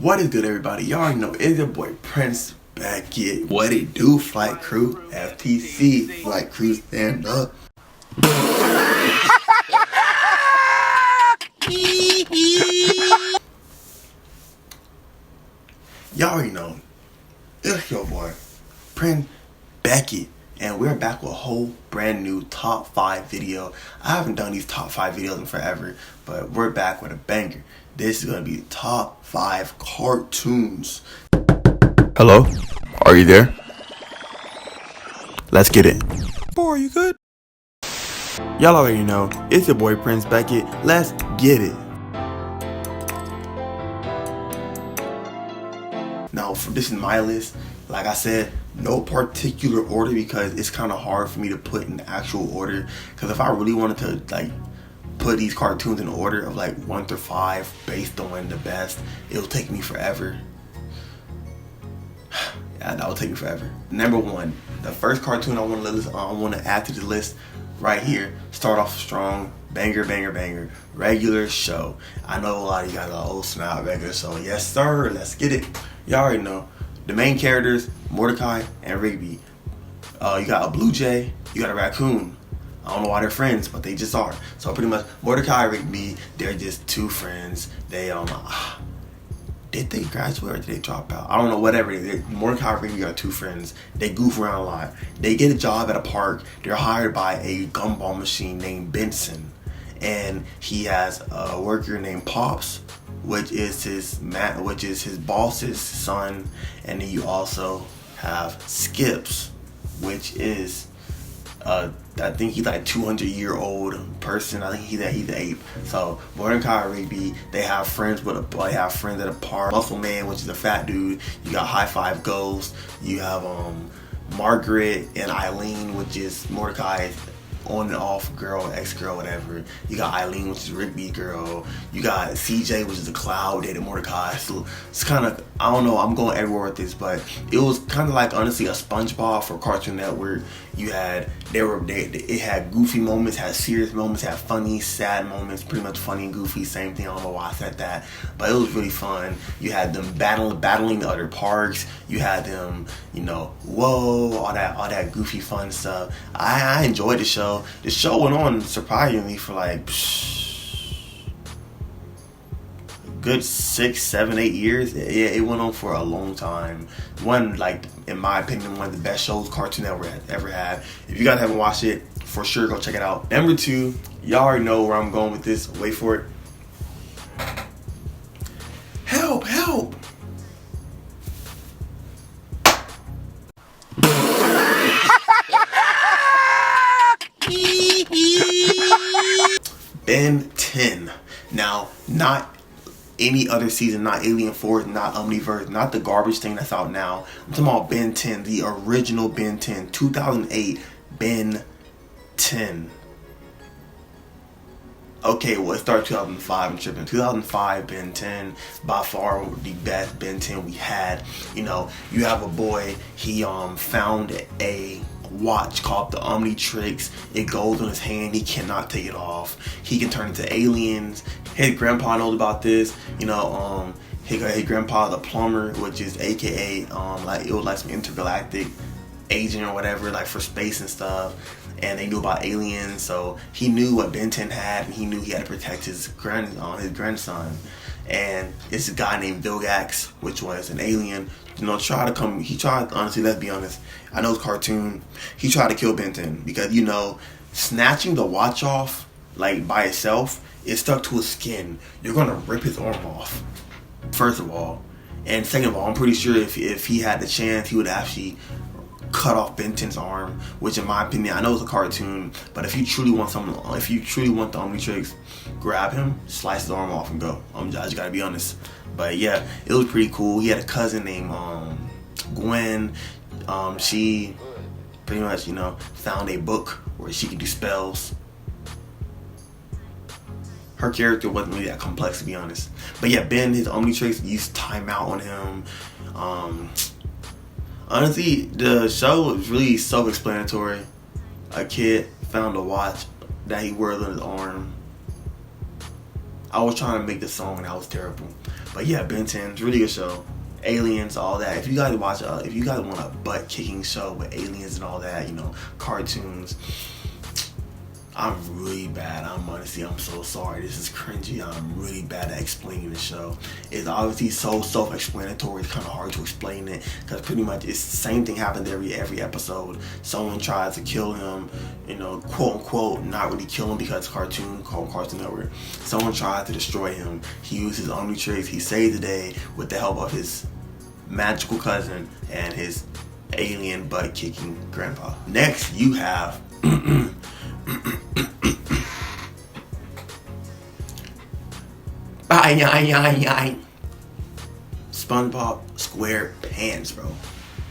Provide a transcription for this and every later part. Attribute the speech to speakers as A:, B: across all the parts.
A: What is good, everybody? Y'all already know it's your boy Prince Beckett. What it do, Flight Crew? FTC, Flight Crew, stand up. Y'all already know it's your boy Prince Beckett, and we're back with a whole brand new top 5 video. I haven't done these top 5 videos in forever, but we're back with a banger. This is gonna be the top 5 cartoons. Hello? Are you there? Let's get it. Boy, are you good? Y'all already know, it's your boy Prince Beckett. Let's get it. Now, this is my list. Like I said, no particular order because it's kind of hard for me to put in actual order. Because if I really wanted to put these cartoons in order of 1 through 5 based on the best, it'll take me forever. Yeah, that will take me forever. Number 1, the first cartoon I want to add to the list right here. Start off strong, banger, regular show. I know a lot of you guys are old snap regular show. Yes sir, let's get it. Y'all already know the main characters, Mordecai and Rigby. You got a blue jay, you got a raccoon. I don't know why they're friends, but they just are. So pretty much Mordecai and Rigby, they're just two friends. They did they graduate or did they drop out? I don't know, whatever. Mordecai and Rigby are two friends. They goof around a lot. They get a job at a park. They're hired by a gumball machine named Benson. And he has a worker named Pops, which is his boss's son. And then you also have Skips, which is I think he's 200-year-old person. I think he's an ape. So Mordecai and Rigby, they have friends at a park. Muscle Man, which is a fat dude. You got High Five Ghost. You have Margaret and Eileen, which is Mordecai's on and off girl, ex-girl, whatever. You got Eileen, which is Rigby's girl. You got CJ, which is a cloud dated Mordecai. So it's kind of, I don't know, I'm going everywhere with this, but it was kind of honestly a SpongeBob for Cartoon Network. You had, it had goofy moments, had serious moments, had funny, sad moments, pretty much funny and goofy, same thing. I don't know why I said that, but it was really fun. You had them battling the other parks. You had them, whoa, all that goofy fun stuff. I enjoyed the show. The show went on surprisingly for a good 6, 7, 8 years. Yeah, it went on for a long time. One, in my opinion, one of the best shows Cartoon Network has ever had. If you guys haven't watched it, for sure go check it out. Number 2, y'all already know where I'm going with this. Wait for it. Help! Ben 10. Now, not any other season, not Alien Force, not Omniverse, not the garbage thing that's out now. I'm talking about Ben 10, the original Ben 10, 2008 Ben 10. Okay, well, it started 2005. I'm tripping. 2005 Ben 10, by far the best Ben 10 we had. You have a boy. He found a watch called the Omnitrix. It goes on his hand. He cannot take it off. He can turn into aliens. His grandpa knows about this. His grandpa, the plumber, which is AKA it was some intergalactic agent or whatever, for space and stuff. And they knew about aliens, so he knew what Ben 10 had, and he knew he had to protect his grandson. And it's a guy named Vilgax, which was an alien. He tried, honestly, let's be honest, I know it's cartoon, he tried to kill Ben 10 because, snatching the watch off, by itself, it's stuck to his skin. You're gonna rip his arm off, first of all. And second of all, I'm pretty sure if he had the chance, he would actually cut off Ben 10's arm, which in my opinion, I know it's a cartoon, but if you truly want the Omnitrix, grab him, slice his arm off and go. I just gotta be honest. But yeah, it was pretty cool. He had a cousin named Gwen. She pretty much, found a book where she could do spells. Her character wasn't really that complex, to be honest. But yeah, Ben, his Omnitrix, used timeout on him. Honestly, the show was really self-explanatory. A kid found a watch that he wears on his arm. I was trying to make the song and that was terrible. But yeah, Ben 10, it's a really good show. Aliens, all that. If you guys watch, if you guys want a butt kicking show with aliens and all that, cartoons. I'm really bad. I'm so sorry. This is cringy. I'm really bad at explaining the show. It's obviously so self-explanatory. It's kind of hard to explain it because pretty much it's the same thing happens every episode. Someone tries to kill him, quote unquote, not really kill him because it's cartoon called Cartoon Network. Someone tries to destroy him. He uses Omnitrix. He saves the day with the help of his magical cousin and his alien butt-kicking grandpa. Next, you have SpongeBob SquarePants, bro.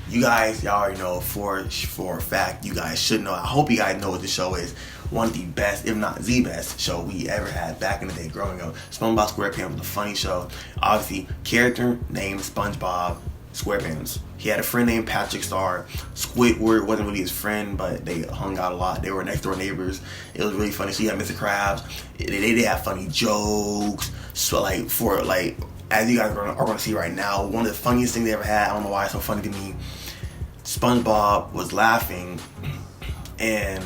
A: Y'all already know for a fact. You guys should know. I hope you guys know what the show is. One of the best, if not the best, show we ever had back in the day growing up. SpongeBob SquarePants was a funny show. Obviously, character named SpongeBob SquarePants. He had a friend named Patrick Star. Squidward wasn't really his friend, but they hung out a lot. They were next door neighbors. It was really funny. So you had Mr. Krabs. They have funny jokes. So as you guys are going to see right now, one of the funniest things they ever had, I don't know why it's so funny to me, SpongeBob was laughing and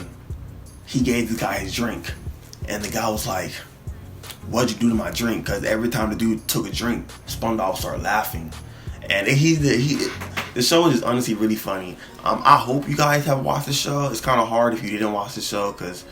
A: he gave this guy his drink. And the guy was like, "What'd you do to my drink?" Because every time the dude took a drink, SpongeBob started laughing. And the show is just honestly really funny. I hope you guys have watched the show. It's kind of hard if you didn't watch the show because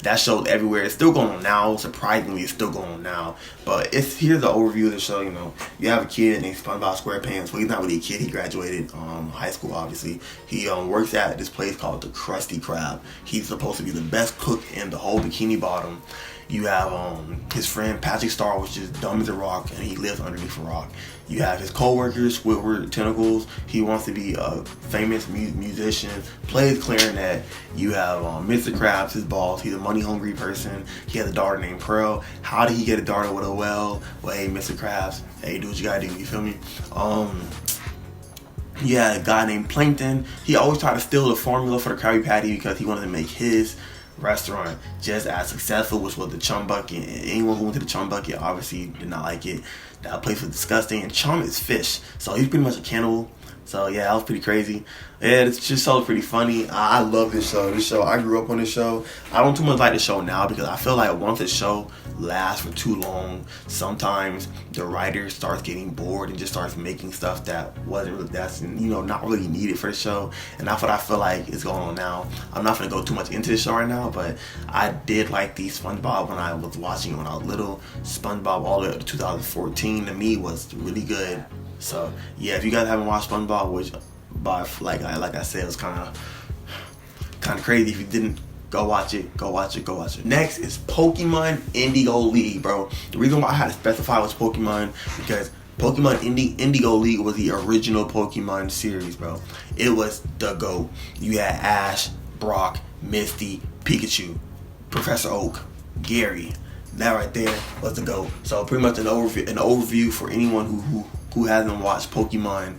A: that show's everywhere. It's still going on now. Surprisingly, it's still going on now. But here's the overview of the show. You have a kid named SpongeBob SquarePants. Well, he's not really a kid. He graduated high school, obviously. He works at this place called the Krusty Krab. He's supposed to be the best cook in the whole Bikini Bottom. You have his friend Patrick Star, which is dumb as a rock, and he lives underneath a rock. You have his co-workers, Squidward Tentacles. He wants to be a famous musician, plays clarinet. You have Mr. Krabs, his boss. He's a money-hungry person. He has a daughter named Pearl. How did he get a daughter with a well? Well, hey, Mr. Krabs, hey, do what you gotta do. You feel me? You had a guy named Plankton. He always tried to steal the formula for the Krabby Patty because he wanted to make his restaurant just as successful, which was the Chum Bucket. And anyone who went to the Chum Bucket obviously did not like it. That place was disgusting, and Chum is fish, so he's pretty much a cannibal. So yeah, that was pretty crazy. Yeah, it's just so pretty funny. I love this show. I grew up on this show. I don't too much like the show now because I feel like once the show lasts for too long, sometimes the writer starts getting bored and just starts making stuff that wasn't really, not really needed for the show. And that's what I feel like is going on now. I'm not gonna go too much into the show right now, but I did like the SpongeBob when I was watching it when I was little. SpongeBob all the way up to 2014 to me was really good. So yeah, if you guys haven't watched SpongeBob, which like I said, it was kind of crazy. If you didn't, go watch it. Next is Pokemon Indigo League, bro. The reason why I had to specify was Pokemon because Pokemon Indigo League was the original Pokemon series, bro. It was the GOAT. You had Ash, Brock, Misty, Pikachu, Professor Oak, Gary. That right there was the GOAT. So pretty much an overview for anyone who hasn't watched Pokemon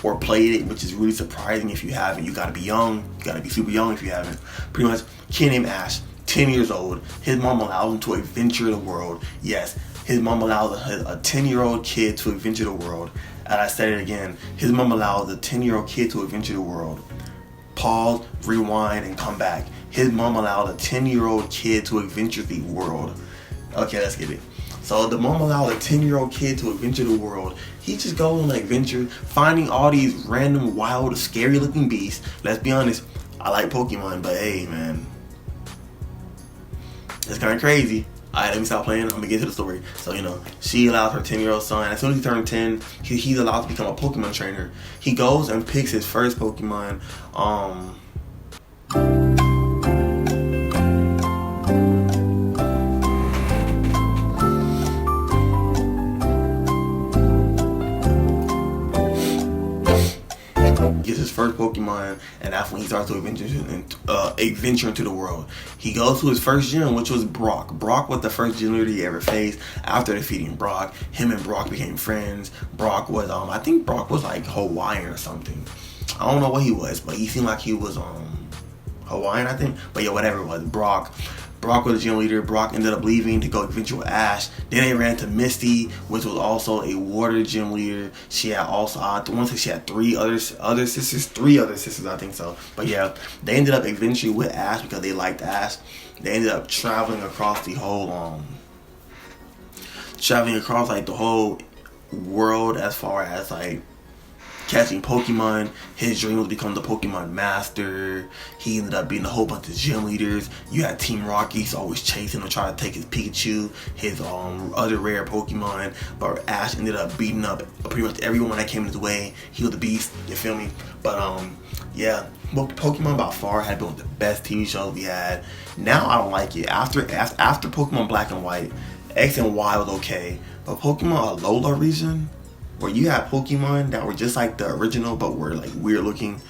A: or played it, which is really surprising if you haven't. You gotta be young. You gotta be super young if you haven't. Pretty much, kid named Ash, 10 years old. His mom allows him to adventure the world. Yes, his mom allows a 10-year-old kid to adventure the world. And I said it again. His mom allows a 10-year-old kid to adventure the world. Pause, rewind, and come back. His mom allowed a 10-year-old kid to adventure the world. Okay, let's get it. So the mom allowed a 10-year-old kid to adventure the world. He just goes on an adventure, finding all these random, wild, scary-looking beasts. Let's be honest, I like Pokemon, but hey, man, it's kind of crazy. Alright, let me stop playing. I'm gonna get to the story. So, she allows her 10-year-old son. As soon as he turns 10, he's allowed to become a Pokemon trainer. He goes and picks his first Pokemon. Gets his first Pokemon, and that's when he starts to adventure into the world. He goes to his first gym, which was Brock. Brock was the first gym leader he ever faced. After defeating Brock, him and Brock became friends. Brock was, I think Brock was like Hawaiian or something. I don't know what he was, but he seemed like he was Hawaiian, I think. But yeah, whatever it was, Brock Brock was the gym leader. Brock ended up leaving to go adventure with Ash. Then they ran to Misty, which was also a water gym leader. She had also, I want to say she had three other sisters, I think so. But yeah, they ended up adventuring with Ash because they liked Ash. They ended up traveling across the whole, like the whole world as far as like catching Pokemon. His dream was to become the Pokemon master. He ended up beating a whole bunch of gym leaders. You had Team Rockies always chasing him to try to take his Pikachu, his other rare Pokemon. But Ash ended up beating up pretty much everyone that came his way. He was the beast, you feel me? But yeah, Pokemon by far had been one of the best TV shows we had. Now I don't like it. After Pokemon Black and White, X and Y was okay. But Pokemon Alola region, where you had Pokemon that were just like the original but were like weird looking,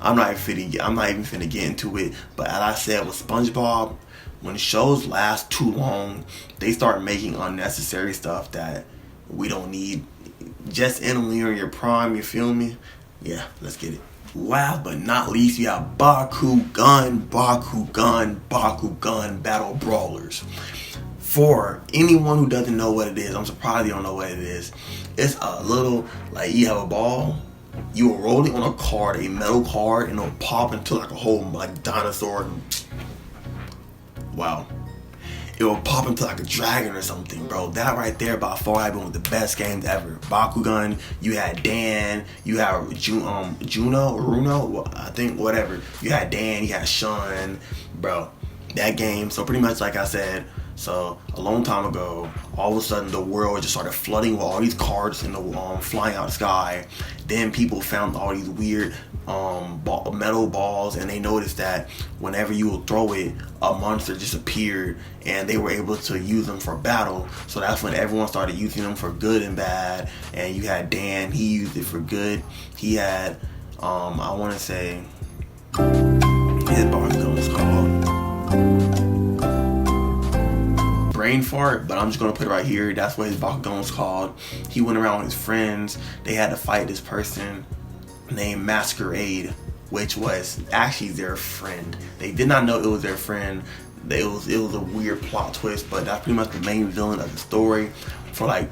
A: I'm not even finna get into it. But as I said with SpongeBob, when shows last too long, they start making unnecessary stuff that we don't need. Just in your prime, you feel me? Yeah, let's get it. Last but not least, you have Bakugan Battle Brawlers. For anyone who doesn't know what it is, I'm surprised you don't know what it is. It's a little, like, you have a ball, you will roll it on a card, a metal card, and it'll pop into like a whole like dinosaur. Wow. It will pop into like a dragon or something, bro. That right there by far had been one of the best games ever. Bakugan, you had Dan, you had Juno or Runo, I think, whatever. You had Dan, you had Sean, bro. That game, so pretty much like I said, so a long time ago, all of a sudden the world just started flooding with all these cards in the flying out the sky. Then people found all these weird metal balls, and they noticed that whenever you would throw it, a monster just appeared, and they were able to use them for battle. So that's when everyone started using them for good and bad. And you had Dan, he used it for good. He had, I want to say, his Bakugan was called Brain Fart, but I'm just gonna put it right here. That's what his Bakugan was called. He went around with his friends. They had to fight this person named Masquerade, which was actually their friend. They did not know it was their friend. It was a weird plot twist, but that's pretty much the main villain of the story for like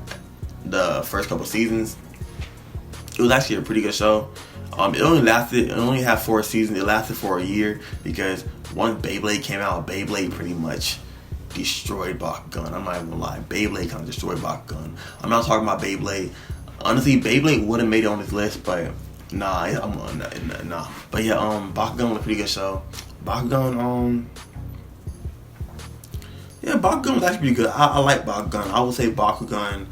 A: the first couple seasons. It was actually a pretty good show. It only had 4 seasons. It lasted for a year because once Beyblade came out, Beyblade pretty much destroyed Bakugan. I'm not even gonna lie. Beyblade kind of destroyed Bakugan. I'm not talking about Beyblade. Honestly, Beyblade would have made it on this list, but nah. But yeah, Bakugan was a pretty good show. Bakugan was actually pretty good. I like Bakugan. I would say Bakugan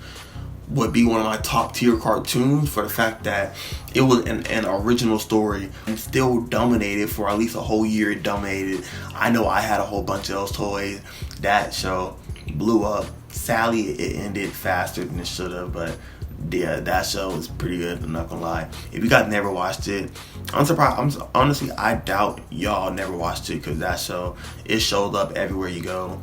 A: would be one of my top tier cartoons for the fact that it was an original story and still dominated for at least a whole year. It dominated. I know I had a whole bunch of those toys. That show blew up. Sadly, it ended faster than it should have, but yeah, that show was pretty good. I'm not gonna lie. If you guys never watched it, I'm surprised. Honestly, I doubt y'all never watched it because that show, it showed up everywhere you go.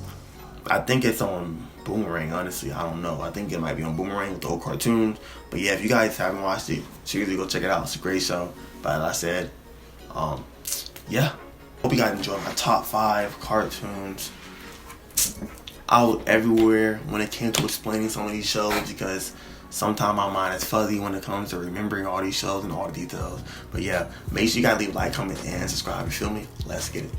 A: I think it's on Boomerang, honestly, I don't know. I think it might be on Boomerang with the old cartoons. But yeah, if you guys haven't watched it, seriously go check it out. It's a great show. But as I said, yeah. Hope you guys enjoyed my top 5 cartoons. I was everywhere when it came to explaining some of these shows because sometimes my mind is fuzzy when it comes to remembering all these shows and all the details. But yeah, make sure you guys leave a like, comment, and subscribe. You feel me? Let's get it.